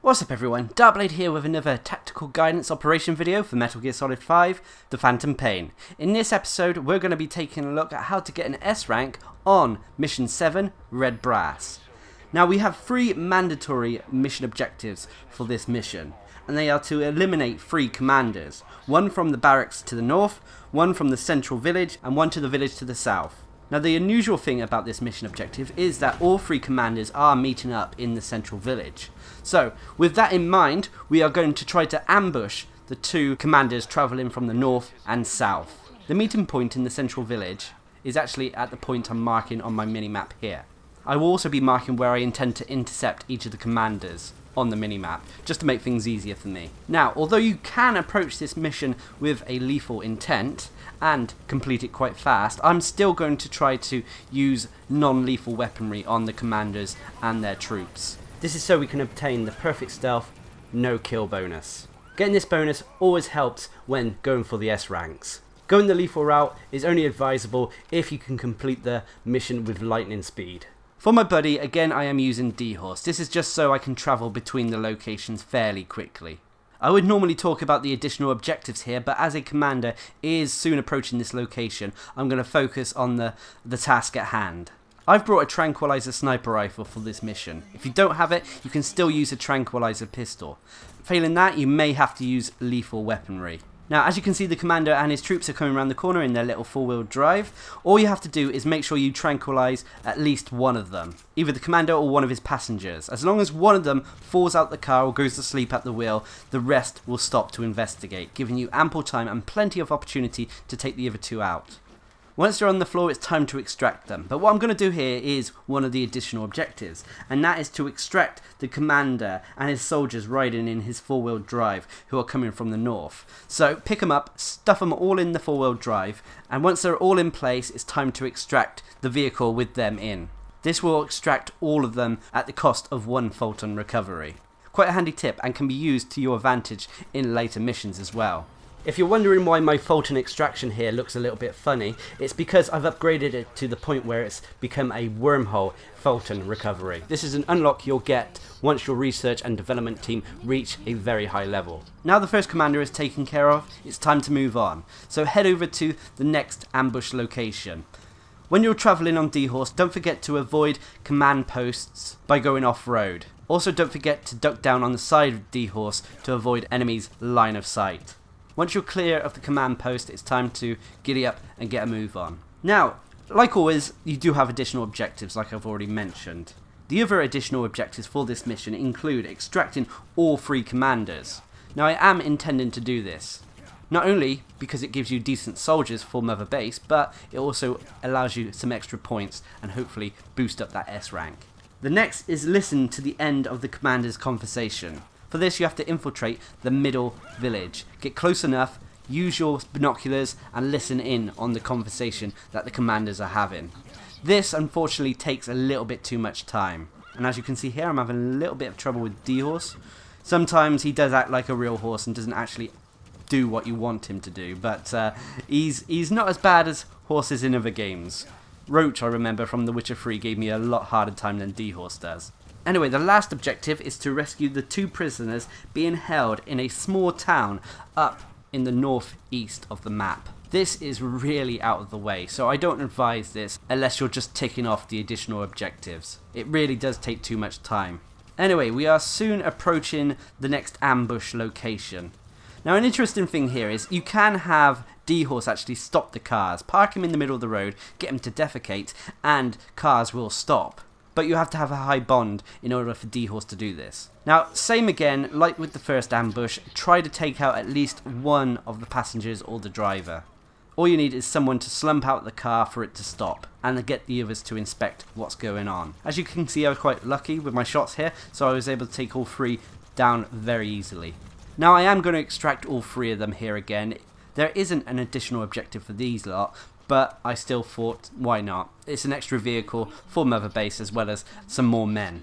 What's up everyone, Darcblade here with another tactical guidance operation video for Metal Gear Solid 5, The Phantom Pain. In this episode we're going to be taking a look at how to get an S rank on Mission 7, Red Brass. Now we have 3 mandatory mission objectives for this mission, and they are to eliminate 3 commanders, one from the barracks to the north, one from the central village, and one to the village to the south. Now the unusual thing about this mission objective is that all 3 commanders are meeting up in the central village. So with that in mind, we are going to try to ambush the 2 commanders travelling from the north and south. The meeting point in the central village is actually at the point I'm marking on my minimap here. I will also be marking where I intend to intercept each of the commanders on the minimap, just to make things easier for me. Now, although you can approach this mission with a lethal intent and complete it quite fast, I'm still going to try to use non-lethal weaponry on the commanders and their troops. This is so we can obtain the perfect stealth, no kill bonus. Getting this bonus always helps when going for the S ranks. Going the lethal route is only advisable if you can complete the mission with lightning speed. For my buddy, again I am using D-Horse. This is just so I can travel between the locations fairly quickly. I would normally talk about the additional objectives here, but as a commander is soon approaching this location, I'm going to focus on the task at hand. I've brought a tranquilizer sniper rifle for this mission. If you don't have it, you can still use a tranquilizer pistol. Failing that, you may have to use lethal weaponry. Now, as you can see, the commander and his troops are coming around the corner in their little 4-wheel drive. All you have to do is make sure you tranquilize at least one of them, either the commander or one of his passengers. As long as one of them falls out the car or goes to sleep at the wheel, the rest will stop to investigate, giving you ample time and plenty of opportunity to take the other 2 out. Once they're on the floor, it's time to extract them. But what I'm going to do here is one of the additional objectives, and that is to extract the commander and his soldiers riding in his 4-wheel drive who are coming from the north. So pick them up, stuff them all in the 4-wheel drive, and once they're all in place, it's time to extract the vehicle with them in. This will extract all of them at the cost of 1 photon recovery. Quite a handy tip, and can be used to your advantage in later missions as well. If you're wondering why my photon extraction here looks a little bit funny, it's because I've upgraded it to the point where it's become a wormhole photon recovery. This is an unlock you'll get once your research and development team reach a very high level. Now the first commander is taken care of, it's time to move on. So head over to the next ambush location. When you're travelling on D-Horse, don't forget to avoid command posts by going off-road. Also don't forget to duck down on the side of D-Horse to avoid enemies' line of sight. Once you're clear of the command post, it's time to giddy up and get a move on. Now, like always, you do have additional objectives like I've already mentioned. The other additional objectives for this mission include extracting all 3 commanders. Now I am intending to do this, not only because it gives you decent soldiers for Mother Base, but it also allows you some extra points and hopefully boost up that S rank. The next is listen to the end of the commander's conversation. For this you have to infiltrate the middle village. Get close enough, use your binoculars and listen in on the conversation that the commanders are having. This unfortunately takes a little bit too much time. And as you can see here, I'm having a little bit of trouble with D-Horse. Sometimes he does act like a real horse and doesn't actually do what you want him to do. But he's not as bad as horses in other games. Roach, I remember from The Witcher 3, gave me a lot harder time than D-Horse does. Anyway, the last objective is to rescue the 2 prisoners being held in a small town up in the northeast of the map. This is really out of the way, so I don't advise this unless you're just ticking off the additional objectives. It really does take too much time. Anyway, we are soon approaching the next ambush location. Now an interesting thing here is you can have D-Horse actually stop the cars, park him in the middle of the road, get him to defecate, and cars will stop. But you have to have a high bond in order for D-Horse to do this. Now, same again, like with the first ambush, try to take out at least one of the passengers or the driver. All you need is someone to slump out the car for it to stop, and then get the others to inspect what's going on. As you can see, I was quite lucky with my shots here, so I was able to take all 3 down very easily. Now I am going to extract all 3 of them here again. There isn't an additional objective for these lot, but I still thought, why not? It's an extra vehicle for Mother Base as well as some more men.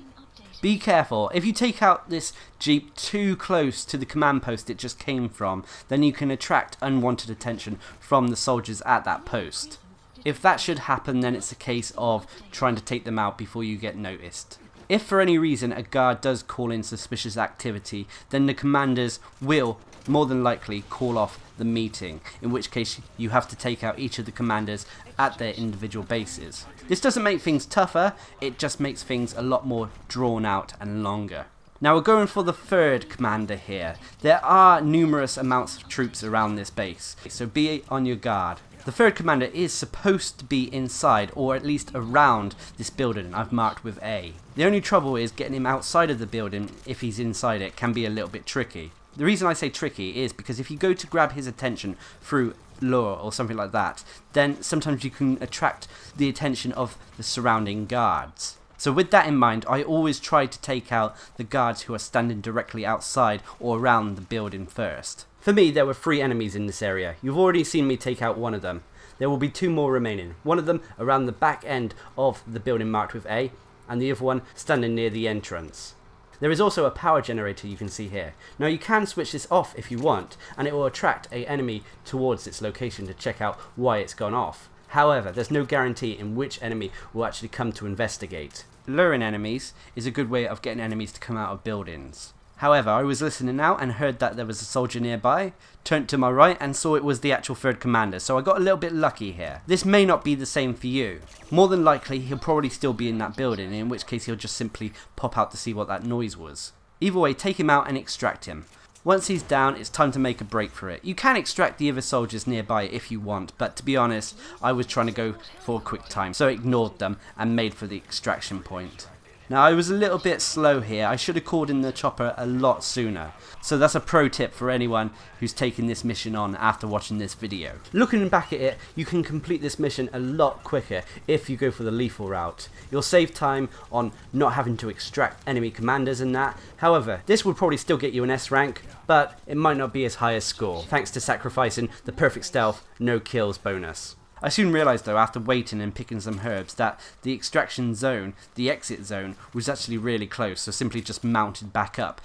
Be careful, if you take out this jeep too close to the command post it just came from, then you can attract unwanted attention from the soldiers at that post. If that should happen, then it's a case of trying to take them out before you get noticed. If for any reason a guard does call in suspicious activity, then the commanders will more than likely call off the meeting, in which case you have to take out each of the commanders at their individual bases. This doesn't make things tougher, it just makes things a lot more drawn out and longer. Now we're going for the third commander here. There are numerous amounts of troops around this base, so be on your guard. The third commander is supposed to be inside, or at least around this building I've marked with A. The only trouble is getting him outside of the building if he's inside it can be a little bit tricky. The reason I say tricky is because if you go to grab his attention through lure or something like that, then sometimes you can attract the attention of the surrounding guards. So with that in mind, I always try to take out the guards who are standing directly outside or around the building first. For me, there were 3 enemies in this area. You've already seen me take out one of them. There will be 2 more remaining. One of them around the back end of the building marked with A, and the other one standing near the entrance. There is also a power generator you can see here. Now you can switch this off if you want, and it will attract an enemy towards its location to check out why it's gone off. However, there's no guarantee in which enemy will actually come to investigate. Luring enemies is a good way of getting enemies to come out of buildings. However, I was listening out and heard that there was a soldier nearby, turned to my right and saw it was the actual third commander, so I got a little bit lucky here. This may not be the same for you. More than likely, he'll probably still be in that building, in which case he'll just simply pop out to see what that noise was. Either way, take him out and extract him. Once he's down, it's time to make a break for it. You can extract the other soldiers nearby if you want, but to be honest, I was trying to go for a quick time, so I ignored them and made for the extraction point. Now I was a little bit slow here, I should have called in the chopper a lot sooner. So that's a pro tip for anyone who's taking this mission on after watching this video. Looking back at it, you can complete this mission a lot quicker if you go for the lethal route. You'll save time on not having to extract enemy commanders and that. However, this will probably still get you an S rank, but it might not be as high a score, thanks to sacrificing the perfect stealth, no kills bonus. I soon realised though, after waiting and picking some herbs, that the extraction zone, the exit zone, was actually really close, so simply just mounted back up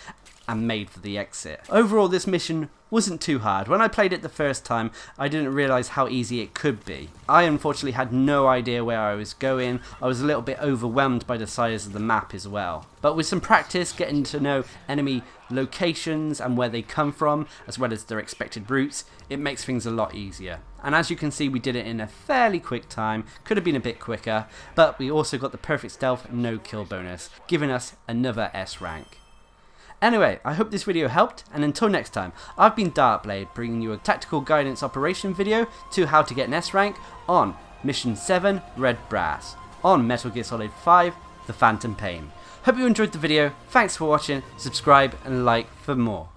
and made for the exit. Overall, this mission wasn't too hard. When I played it the first time, I didn't realise how easy it could be. I unfortunately had no idea where I was going. I was a little bit overwhelmed by the size of the map as well. But with some practice, getting to know enemy locations and where they come from, as well as their expected routes, it makes things a lot easier. And as you can see, we did it in a fairly quick time. Could have been a bit quicker, but we also got the perfect stealth no kill bonus, giving us another S rank. Anyway, I hope this video helped, and until next time, I've been Darcblade, bringing you a tactical guidance operation video to how to get an S rank on Mission 7 Red Brass, on Metal Gear Solid 5 The Phantom Pain. Hope you enjoyed the video, thanks for watching, subscribe and like for more.